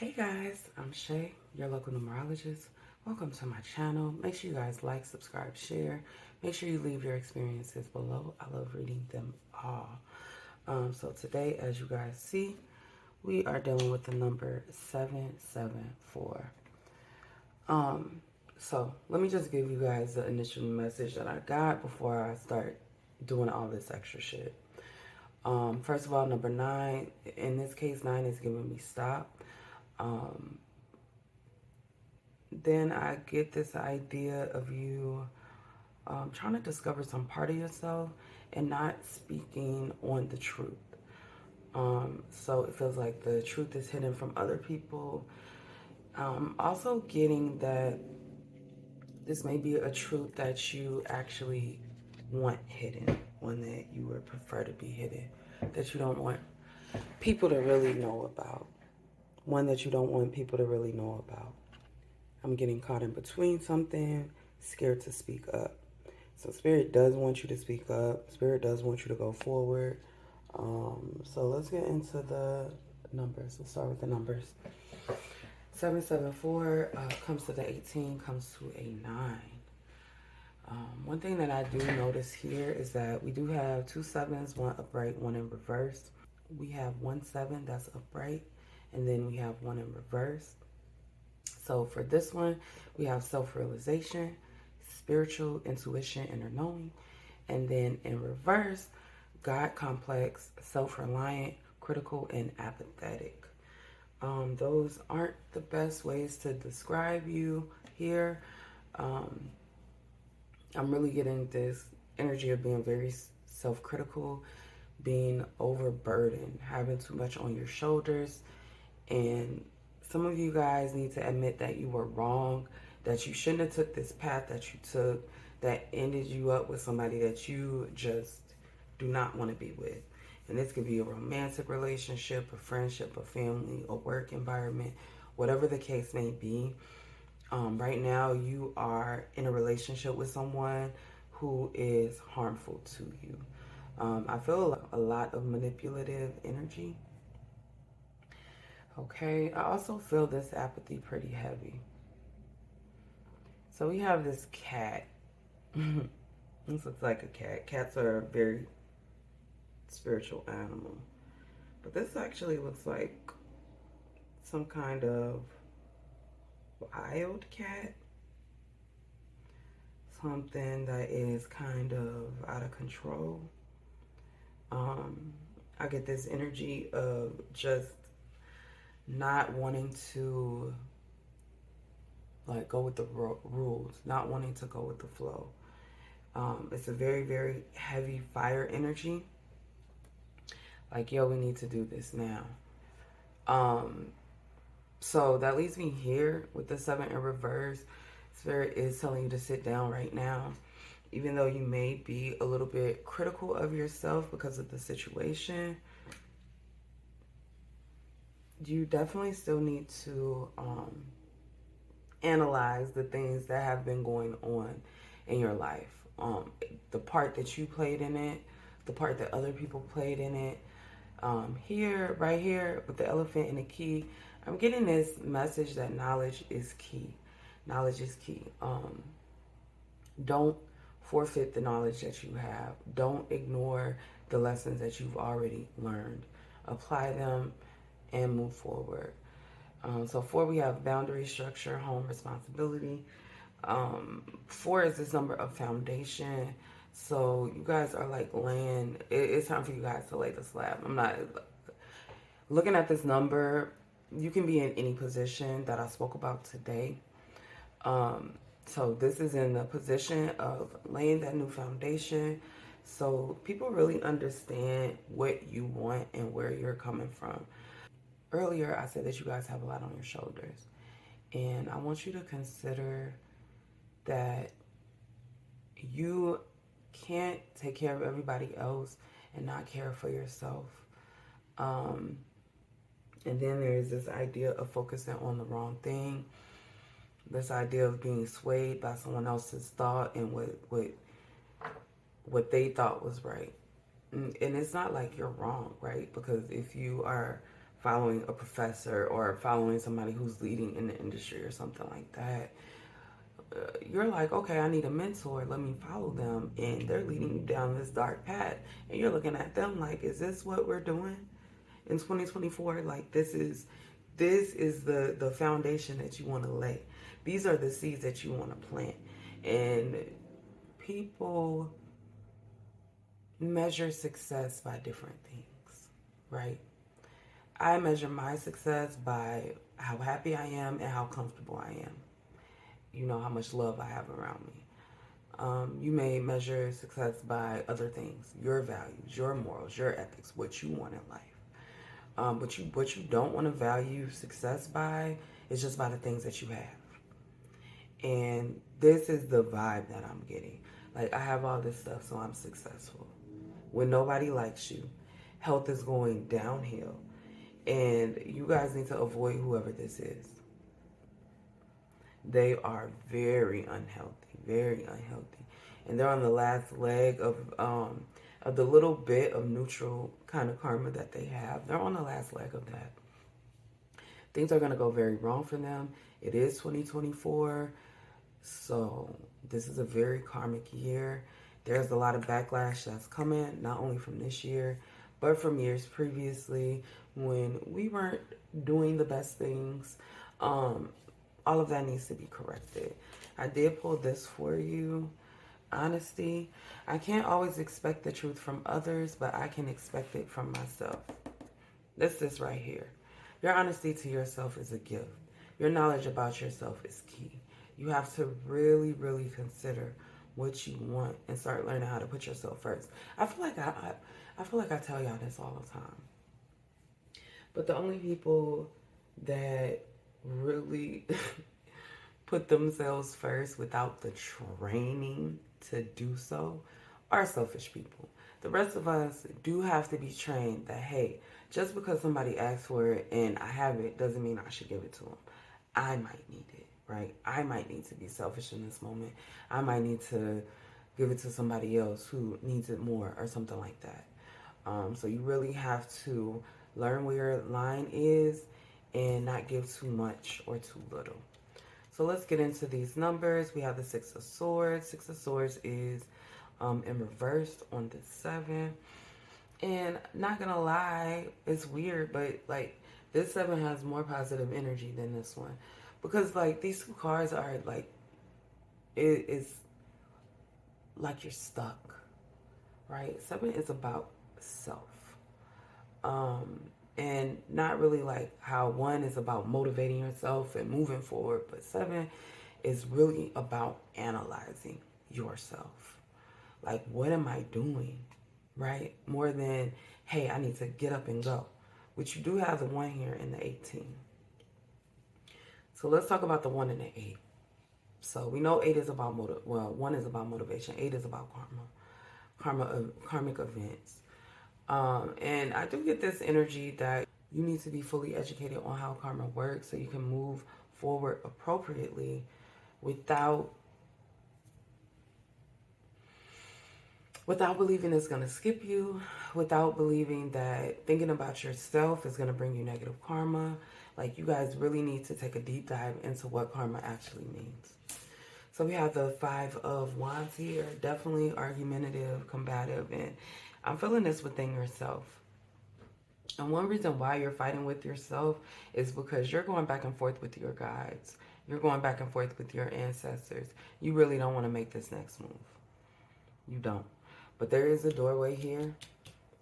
Hey guys, I'm Shay, your local numerologist. Welcome to my channel. Make sure you guys like, subscribe, share. Make sure you leave your experiences below. I love reading them all. So today, as you guys see, we are dealing with the number 774. So let me just give you guys the initial message that I got before I start doing all this extra shit. First of all, number 9, in this case, 9 is giving me stop. Then I get this idea of you trying to discover some part of yourself and not speaking on the truth. So it feels like the truth is hidden from other people. Also getting that this may be a truth that you actually want hidden, one that you would prefer to be hidden, that you don't want people to really know about, one that you don't want people to really know about. I'm getting caught in between something, scared to speak up. So Spirit does want you to speak up. Spirit does want you to go forward. So let's get into the numbers. We'll start with the numbers. 774 comes to the 18, comes to a 9. One thing that I do notice here is that we do have 2 sevens, one upright, one in reverse. We have 1 7 that's upright, and then we have one in reverse. So for this one, we have self-realization, spiritual intuition, inner knowing. And then in reverse, God complex, self-reliant, critical, and apathetic. Those aren't the best ways to describe you here. I'm really getting this energy of being very self-critical, being overburdened, having too much on your shoulders. And some of you guys need to admit that you were wrong, that you shouldn't have took this path that you took, that ended you up with somebody that you just do not want to be with. And this could be a romantic relationship, a friendship, a family, a work environment, whatever the case may be. Right now, you are in a relationship with someone who is harmful to you. I feel a lot of manipulative energy. Okay, I also feel this apathy pretty heavy. So we have this cat. This looks like a cat. Cats are a very spiritual animal. But this actually looks like some kind of wild cat. Something that is kind of out of control. I get this energy of just not wanting to like go with the rules, not wanting to go with the flow. It's a very, very heavy fire energy. Like, yo, we need to do this now. So that leaves me here with the 7 in reverse. Spirit is telling you to sit down right now. Even though you may be a little bit critical of yourself because of the situation, you definitely still need to analyze the things that have been going on in your life. The part that you played in it, the part that other people played in it. Here, right here, with the elephant and the key, I'm getting this message that knowledge is key. Knowledge is key. Don't forfeit the knowledge that you have. Don't ignore the lessons that you've already learned. Apply them and move forward. So 4, we have boundary, structure, home, responsibility. 4 is this number of foundation. So you guys are like laying, it's time for you guys to lay the slab. I'm not looking at this number. You can be in any position that I spoke about today. So this is in the position of laying that new foundation. So people really understand what you want and where you're coming from. Earlier, I said that you guys have a lot on your shoulders. And I want you to consider that you can't take care of everybody else and not care for yourself. And then there's this idea of focusing on the wrong thing. This idea of being swayed by someone else's thought and what they thought was right. And it's not like you're wrong, right? Because if you are following a professor or following somebody who's leading in the industry or something like that. You're like, okay, I need a mentor. Let me follow them. And they're leading you down this dark path. And you're looking at them like, is this what we're doing in 2024? Like, this is the foundation that you want to lay. These are the seeds that you want to plant. And people measure success by different things, right? I measure my success by how happy I am and how comfortable I am. You know, how much love I have around me. You may measure success by other things, your values, your morals, your ethics, what you want in life. What you don't want to value success by is just by the things that you have. And this is the vibe that I'm getting. Like, I have all this stuff, so I'm successful. When nobody likes you, health is going downhill, and you guys need to avoid whoever this is. They are very unhealthy, and they're on the last leg of the little bit of neutral kind of karma that they have. They're on the last leg of that. Things are going to go very wrong for them. It is 2024, so this is a very karmic year. There's a lot of backlash that's coming, not only from this year, but from years previously when we weren't doing the best things. All of that needs to be corrected. I did pull this for you. Honesty. I can't always expect the truth from others, but I can expect it from myself. This right here. Your honesty to yourself is a gift. Your knowledge about yourself is key. You have to really, really consider what you want and start learning how to put yourself first. I feel like I tell y'all this all the time. But the only people that really put themselves first without the training to do so are selfish people. The rest of us do have to be trained that, hey, just because somebody asks for it and I have it doesn't mean I should give it to them. I might need it, right? I might need to be selfish in this moment. I might need to give it to somebody else who needs it more or something like that. So you really have to learn where your line is and not give too much or too little. So let's get into these numbers. We have the Six of Swords. Six of Swords is in reverse on the 7. And not gonna lie, it's weird, but like this 7 has more positive energy than this one. Because like these two cards are like, it's like you're stuck, right? 7 is about self. And not really like how 1 is about motivating yourself and moving forward, but 7 is really about analyzing yourself. Like, what am I doing, right? More than, hey, I need to get up and go, which you do have the 1 here in the 18. So let's talk about the 1 and the 8. So we know 8 is about 1 is about motivation. 8 is about karmic events. And I do get this energy that you need to be fully educated on how karma works so you can move forward appropriately without believing it's going to skip you, without believing that thinking about yourself is going to bring you negative karma. Like, you guys really need to take a deep dive into what karma actually means. So we have the 5 of Wands here, definitely argumentative, combative, and I'm feeling this within yourself. And one reason why you're fighting with yourself is because you're going back and forth with your guides. You're going back and forth with your ancestors. You really don't want to make this next move. You don't. But there is a doorway here.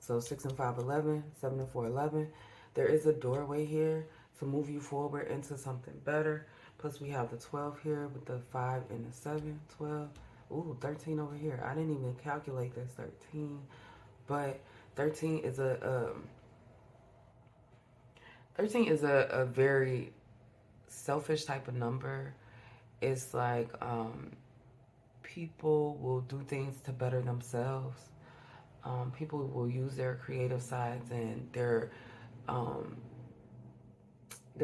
So 6 and 5, 11, 7 and 4, 11. There is a doorway here to move you forward into something better. Plus we have the 12 here with the 5 and the 7, 12. Ooh, 13 over here. I didn't even calculate this 13. But 13 is a very selfish type of number. It's like people will do things to better themselves. People will use their creative sides and their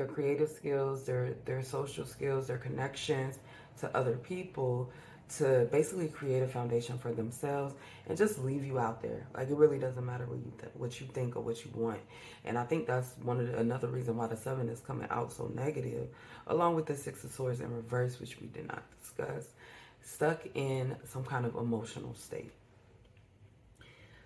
creative skills, their social skills, their connections to other people to basically create a foundation for themselves and just leave you out there. Like, it really doesn't matter what you think or what you want. And I think that's another reason why the 7 is coming out so negative, along with the 6 of Swords in reverse, which we did not discuss. Stuck in some kind of emotional state.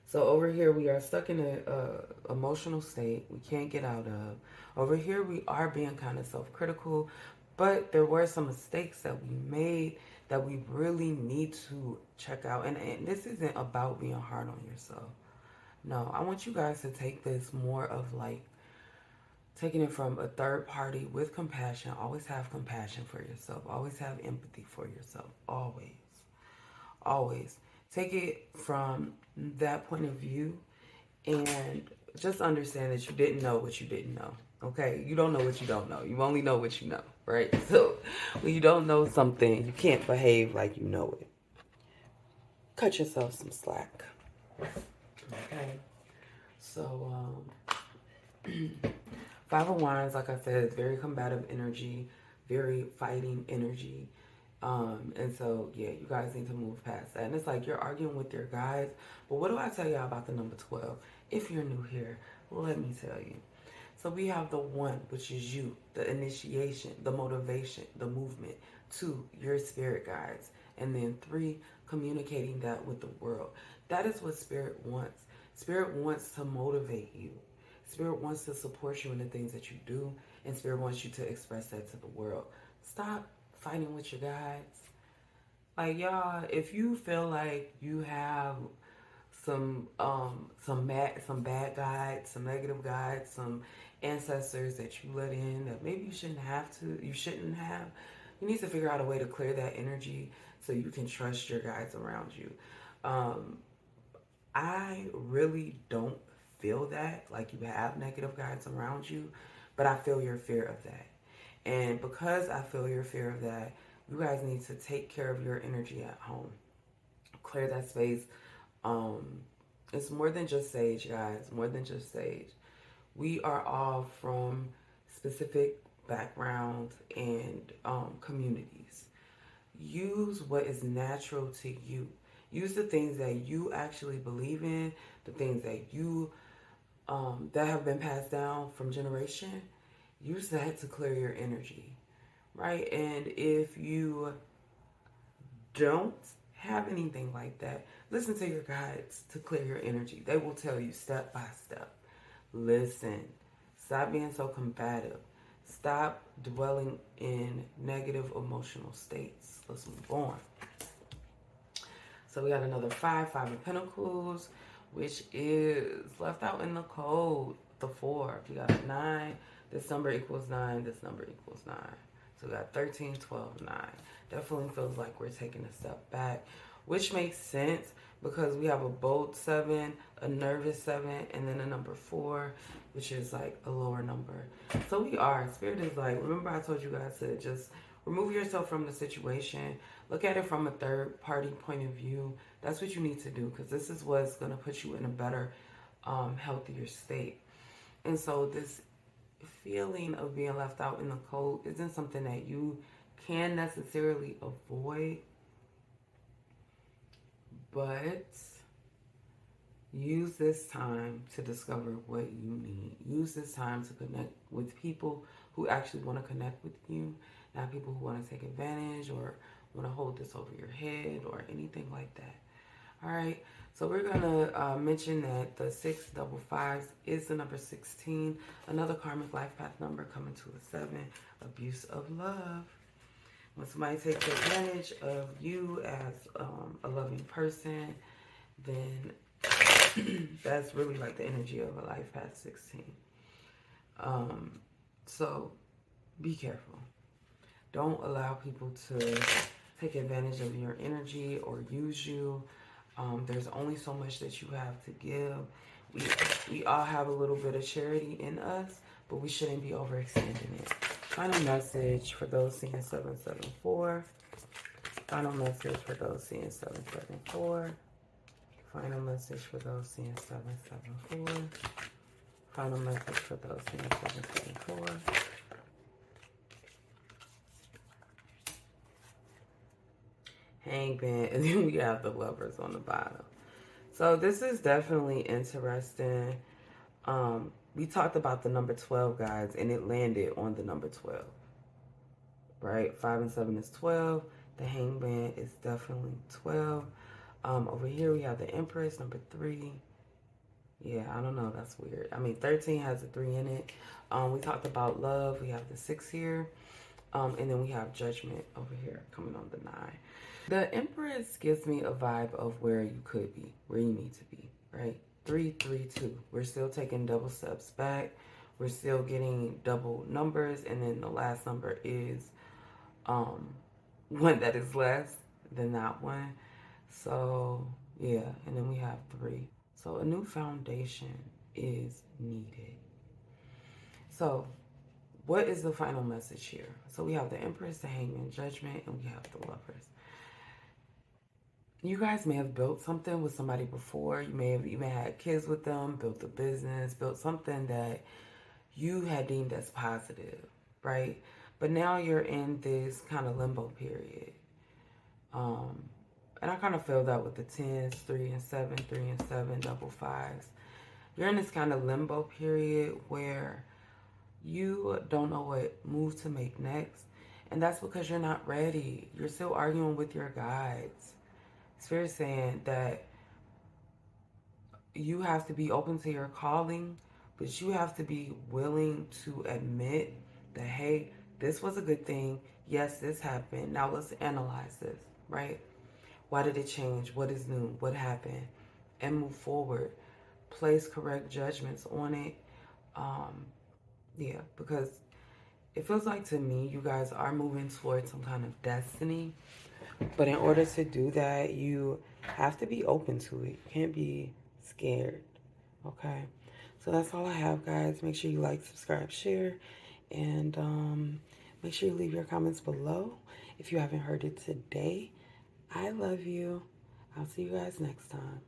So over here we are stuck in a emotional state we can't get out of. Over here we are being kind of self-critical, but there were some mistakes that we made that we really need to check out. And this isn't about being hard on yourself. No, I want you guys to take this more of like taking it from a third party with compassion. Always have compassion for yourself. Always have empathy for yourself. Always. Always. Take it from that point of view and just understand that you didn't know what you didn't know. Okay? You don't know what you don't know. You only know what you know, right? So when you don't know something, you can't behave like you know it. Cut yourself some slack. Okay? So, 5 of Wands, like I said, is very combative energy, very fighting energy. And so, yeah, you guys need to move past that. And it's like you're arguing with your guides. But what do I tell y'all about the number 12? If you're new here, let me tell you. So we have the 1, which is you, the initiation, the motivation, the movement. 2, your spirit guides. And then 3, communicating that with the world. That is what Spirit wants. Spirit wants to motivate you. Spirit wants to support you in the things that you do. And Spirit wants you to express that to the world. Stop fighting with your guides. Like, y'all, if you feel like you have some bad guides, some negative guides, some ancestors that you let in that maybe you shouldn't have, you need to figure out a way to clear that energy so you can trust your guides around you. I really don't feel that, like you have negative guides around you, but I feel your fear of that. And because I feel your fear of that, you guys need to take care of your energy at home. Clear that space. It's more than just sage, guys. More than just sage. We are all from specific backgrounds and communities. Use what is natural to you. Use the things that you actually believe in, the things that you that have been passed down from generation. Use that to clear your energy, right? And if you don't have anything like that, listen to your guides to clear your energy. They will tell you step by step. Listen. Stop being so combative. Stop dwelling in negative emotional states. Let's move on. So we got another 5 of Pentacles, which is left out in the code, the 4. We got 9. This number equals 9. This number equals 9. So we got 13, 12, 9. Definitely feels like we're taking a step back, which makes sense because we have a bold 7, a nervous 7, and then a number 4, which is like a lower number. So we are. Spirit is like, remember I told you guys to just remove yourself from the situation. Look at it from a third party point of view. That's what you need to do because this is what's going to put you in a better, healthier state. And so this feeling of being left out in the cold isn't something that you can necessarily avoid, but use this time to discover what you need. Use this time to connect with people who actually want to connect with you, not people who want to take advantage or want to hold this over your head or anything like that. All right, so we're going to mention that the 6 double 5s is the number 16, another karmic life path number coming to a 7, abuse of love. When somebody takes advantage of you as a loving person, then that's really like the energy of a life path 16. So be careful. Don't allow people to take advantage of your energy or use you. There's only so much that you have to give. We all have a little bit of charity in us, but we shouldn't be overextending it. Final message for those seeing 774. Final message for those seeing 774. Final message for those seeing 774. Final message for those seeing 774. Hangman, and then we have the Lovers on the bottom. So this is definitely interesting. We talked about the number 12, guys, and it landed on the number 12, right? 5 and 7 is 12. The Hangman is definitely 12. Over here we have the Empress, number 3. Yeah, I don't know. That's weird. I mean, 13 has a 3 in it. We talked about love. We have the 6 here. And then we have Judgment over here coming on the 9. The Empress gives me a vibe of where you could be, where you need to be, right? 3, 3, 2. We're still taking double steps back. We're still getting double numbers. And then the last number is one that is less than that one. So, yeah. And then we have 3. So a new foundation is needed. So what is the final message here? So we have the Empress, the Hangman, Judgment, and we have the Lovers. You guys may have built something with somebody before. You may have even had kids with them, built a business, built something that you had deemed as positive, right? But now you're in this kind of limbo period. And I kind of feel that with the 10s, 3 and 7, 3 and 7, double 5s. You're in this kind of limbo period where you don't know what move to make next. And that's because you're not ready. You're still arguing with your guides. Spirit saying that you have to be open to your calling, but you have to be willing to admit that, hey, this was a good thing. Yes, this happened. Now let's analyze this, right? Why did it change? What is new? What happened? And move forward. Place correct judgments on it. Yeah, because it feels like to me you guys are moving towards some kind of destiny. But in order to do that, you have to be open to it. You can't be scared. Okay? So that's all I have, guys. Make sure you like, subscribe, share, and make sure you leave your comments below. If you haven't heard it today, I love you. I'll see you guys next time.